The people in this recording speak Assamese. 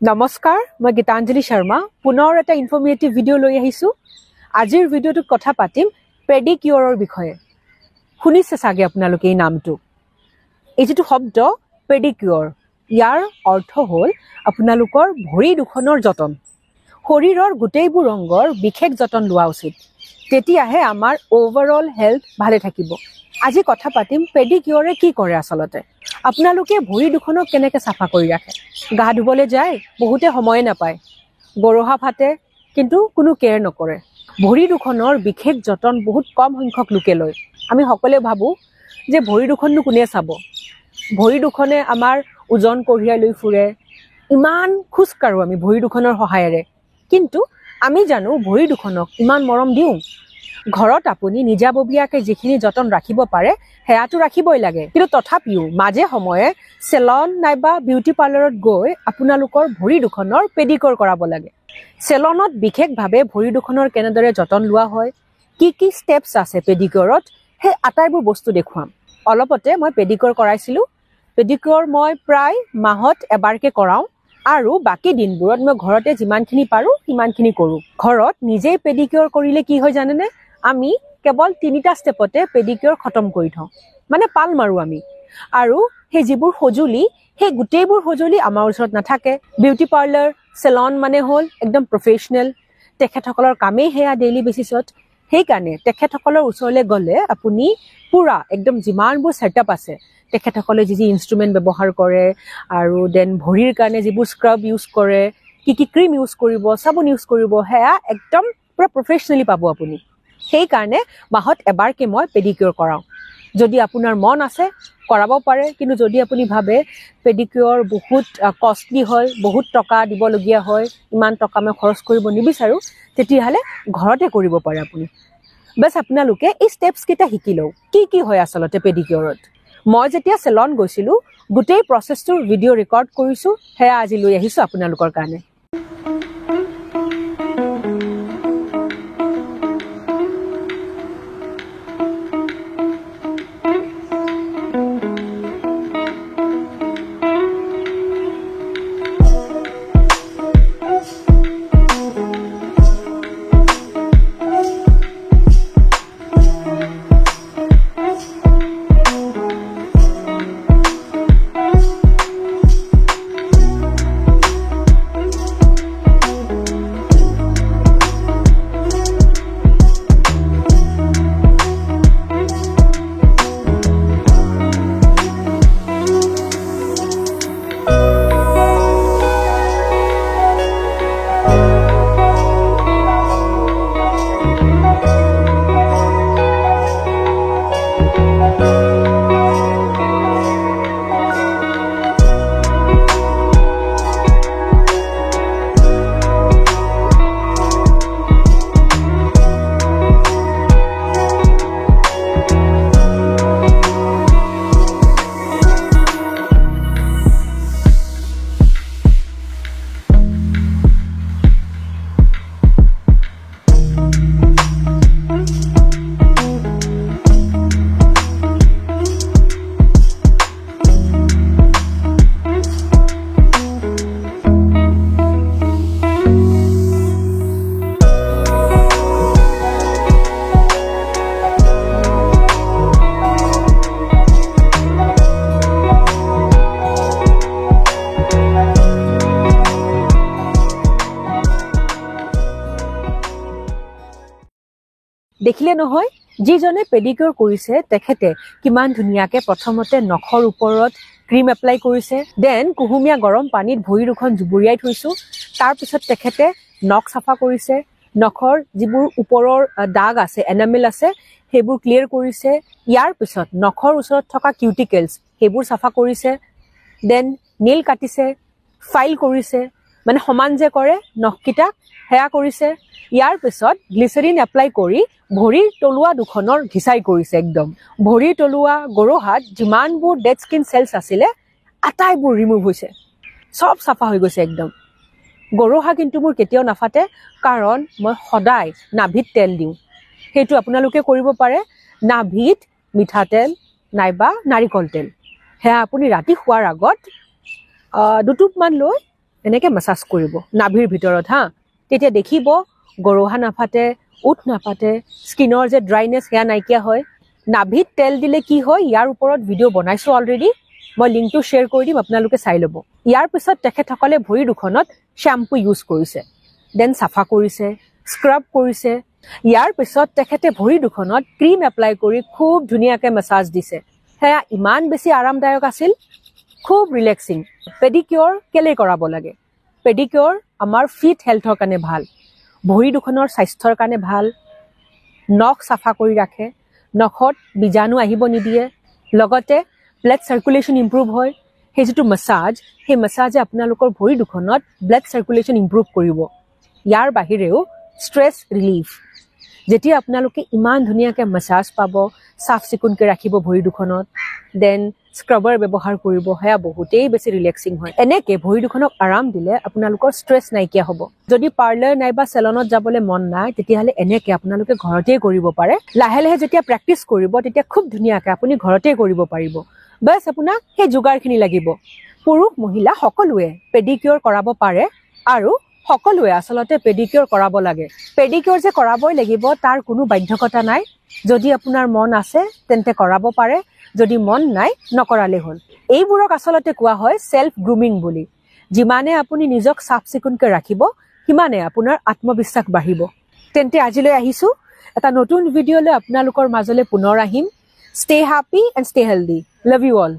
নমস্কাৰ মই গীতাঞ্জলি শৰ্মা পুনৰ এটা ইনফৰ্মেটিভ ভিডিঅ' লৈ আহিছো আজিৰ ভিডিঅ'টোত কথা পাতিম পেডিকিউৰৰ বিষয়ে শুনিছে চাগে আপোনালোকে এই নামটো এই যেটো শব্দ পেডিকিউৰ ইয়াৰ অৰ্থ হ'ল আপোনালোকৰ ভৰি দুখনৰ যতন শৰীৰৰ গোটেইবোৰ অংগৰ বিশেষ যতন লোৱা উচিত তেতিয়াহে আমাৰ ওভাৰঅল হেলথ ভালে থাকিব আজি কথা পাতিম পেডিকিউৰে কি কৰে আসলতে আপোনালোকে ভৰি দুখনক কেনেকৈ সাফা কৰি ৰাখে গা ধুবলৈ যায় বহুতে সময় নাপায় গৰহা ফাটে কিন্তু কোনো কেয়াৰ নকৰে ভৰি দুখনৰ বিশেষ যতন বহুত কম সংখ্যক লোকে লয় আমি সকলোৱে ভাবো যে ভৰি দুখননো কোনে চাব ভৰি দুখনে আমাৰ ওজন কঢ়িয়াই লৈ ফুৰে ইমান খুজ কাৰো আমি ভৰি দুখনৰ সহায়েৰে কিন্তু আমি জানো ভৰি দুখনক ইমান মৰম দিওঁ ঘৰত আপুনি নিজাববীয়াকৈ যিখিনি যতন ৰাখিব পাৰে হেয়াটো ৰাখিবই লাগে কিন্তু তথাপিও মাজে সময়ে সেলন নাইবা বিউটি পাৰ্লাৰত গৈ আপোনালোকৰ ভৰি দুখনৰ পেডিকিউৰ কৰাব লাগে সেলনত বিশেষভাৱে ভৰি দুখনৰ কেনেদৰে যতন লোৱা হয় কি ষ্টেপছ আছে পেডিকিউৰত হে আটাইবোৰ বস্তু দেখুৱাম অলপতে মই পেডিকিউৰ কৰাইছিলো পেডিকিউৰ মই প্ৰায় মাহত এবাৰকে কৰাও আৰু বাকি দিনবোৰত মই ঘৰতে যিমানখিনি পাৰো সিমানখিনি কৰো ঘৰত নিজেই পেডিকিউৰ কৰিলে কি হয় জানেনে আমি কেৱল 3টা ষ্টেপতে পেডিকিউৰ খতম কৰি থওঁ মানে পাল মাৰো আমি আৰু হে যিবোৰ হজুলি হে গুটেইবোৰ হজুলি আমাৰ ওচৰত নাথাকে বিউটি পাৰ্লাৰ সেলন মানে হল একদম প্ৰফেশনাল তেখেতসকলৰ কামেই হেয়া ডেইলি বেচিছত সেই কাৰণে তেখেতসকলৰ ওচৰলৈ গলে আপুনি পুৰা একদম যিমানবোৰ সেটআপ আছে তেখেতসকলে যি ইনস্ট্ৰুমেন্ট ব্যৱহাৰ কৰে আৰু দেন ভৰিৰ কাৰণে যিবোৰ স্ক্ৰাব ইউজ কৰে কি ক্ৰীম ইউজ কৰিব সাবুন ইউজ কৰিব হেয়া একদম পুৰা প্ৰফেশনালি পাব আপুনি সেই কাৰণে মাহত এবাৰকে মই পেডিকিউৰ কৰাও যদি আপোনাৰ মন আছে কৰাব পাৰে কিন্তু যদি আপুনি ভাবে পেডিকিউৰ বহুত কষ্টলি হয় বহুত টকা দিবলগীয়া হয় ইমান টকা মই খৰচ কৰিব নিবিচাৰো তেতিয়াহলে ঘৰতে কৰিব পাৰে আপুনি বস আপোনালোকে এই ষ্টেপছ কেইটা শিকি লও কি হয় আসলতে পেডিকিউৰত মই যেতিয়া সেলন গৈছিলো গোটেই প্ৰসেছটোৰ ভিডিঅ' ৰেকৰ্ড কৰিছো হেয়া আজি লৈ আহিছো আপোনালোকৰ কাৰণে দেখিলে নহয় যিজনে পেডিকিউৰ কৰিছে তেখেতে কিমান ধুনিয়াকে প্ৰথমতে নখৰ ওপৰত ক্ৰীম এপ্লাই কৰিছে দেন কুহুমীয়া গৰম পানীত ভৰি দুখন জুবুৰিয়াই থৈছো তাৰ পিছত তেখেতে নখ সাফা কৰিছে নখৰ যিবোৰ ওপৰৰ দাগ আছে এনামেল আছে সেইবোৰ ক্লিয়াৰ কৰিছে ইয়াৰ পিছত নখৰ ওচৰত থকা কিউটিকলছ সেইবোৰ সাফা কৰিছে দেন নেল কাটিছে ফাইল কৰিছে মানে সমান যে কৰে নখকিটা হেয়া কৰিছে ইয়াৰ পিছত গ্লিচাৰিন এপ্লাই কৰি ভৰিৰ তলুৱা দুখনৰ ঘিসাই কৰিছে একদম ভৰিৰ তলুৱা গৰহাত যিমানবোৰ ডেড স্কিন সেলছ আছিলে আটাইবোৰ ৰিমুভ হৈছে সব সাফা হৈ গৈছে একদম গৰহা কিন্তু মোৰ কেতিয়াও নাফাটে কাৰণ মই সদায় নাভিত তেল দিওঁ হেতু আপোনালোকে কৰিব পাৰে নাভিত মিঠাতেল নাইবা নাৰিকল তেল হেয়া আপুনি ৰাতি শুৱাৰ আগত দুটুপমান লৈ এনেকৈ মাছাজ কৰিব নাভিৰ ভিতৰত হা তেতিয়া দেখিব গৰহা নাফাটে উঠ নাফাটে স্কিনৰ যে ড্ৰাইনেছ সেয়া নাইকিয়া হয় নাভিত তেল দিলে কি হয় ইয়াৰ ওপৰত ভিডিঅ' বনাইছোঁ অলৰেডি মই লিংকটো শ্বেয়াৰ কৰি দিম আপোনালোকে চাই ল'ব ইয়াৰ পিছত তেখেতসকলে ভৰি দুখনত শ্যাম্পু ইউজ কৰিছে দেন চাফা কৰিছে স্ক্ৰাব কৰিছে ইয়াৰ পিছত তেখেতে ভৰি দুখনত ক্ৰীম এপ্লাই কৰি খুব ধুনীয়াকৈ মাছাজ দিছে সেয়া ইমান বেছি আৰামদায়ক আছিল খুব ৰিলেক্সিং পেডিকিউৰ কেলে কৰাব লাগে পেডিকিউৰ আমাৰ ফিট হেল্থৰ কাৰণে ভাল ভৰি দুখনৰ স্বাস্থ্যৰ কাৰণে ভাল নখ চাফা কৰি ৰাখে নখত বীজাণু আহিব নিদিয়ে লগতে ব্লাড সাৰ্কুলেশ্যন ইম্প্ৰুভ হয় সেই যিটো মাছাজ সেই মাছাজে আপোনালোকৰ ভৰি দুখনত ব্লাড সাৰ্কুলেশ্যন ইম্প্ৰুভ কৰিব ইয়াৰ বাহিৰেও ষ্ট্ৰেছ ৰিলিফ যেতিয়া আপোনালোকে ইমান ধুনীয়াকৈ মাছাজ পাব চাফ চিকুণকৈ ৰাখিব ভৰি দুখনত দেন স্ক্ৰাবাৰ ব্যৱহাৰ কৰিব সেয়া বহুতেই বেছি ৰিলেক্সিং হয় এনেকৈ ভৰি দুখনক আৰাম দিলে আপোনালোকৰ ষ্ট্ৰেছ নাইকিয়া হ'ব যদি পাৰ্লাৰ নাইবা চেলনত যাবলৈ মন নাই তেতিয়াহ'লে এনেকৈ আপোনালোকে ঘৰতেই কৰিব পাৰে লাহে লাহে যেতিয়া প্ৰেক্টিচ কৰিব তেতিয়া খুব ধুনীয়াকৈ আপুনি ঘৰতেই কৰিব পাৰিব বাছ আপোনাক সেই যোগাৰখিনি লাগিব পুৰুষ মহিলা সকলোৱে পেডিকিউৰ কৰাব পাৰে আৰু সকলোৱে আচলতে পেডিকিউৰ কৰাব লাগে পেডিকিউৰ যে কৰাবই লাগিব তাৰ কোনো বাধ্যকতা নাই যদি আপোনাৰ মন আছে তেন্তে কৰাব পাৰে যদি মন নাই নকৰালে হ'ল এইবোৰক আচলতে কোৱা হয় সেলফ গ্ৰুমিং বুলি যিমানে আপুনি নিজক চাফ চিকুণকৈ ৰাখিব সিমানে আপোনাৰ আত্মবিশ্বাস বাঢ়িব তেন্তে আজিলৈ আহিছোঁ এটা নতুন ভিডিঅ'লৈ আপোনালোকৰ মাজলৈ পুনৰ আহিম stay happy and stay healthy love you all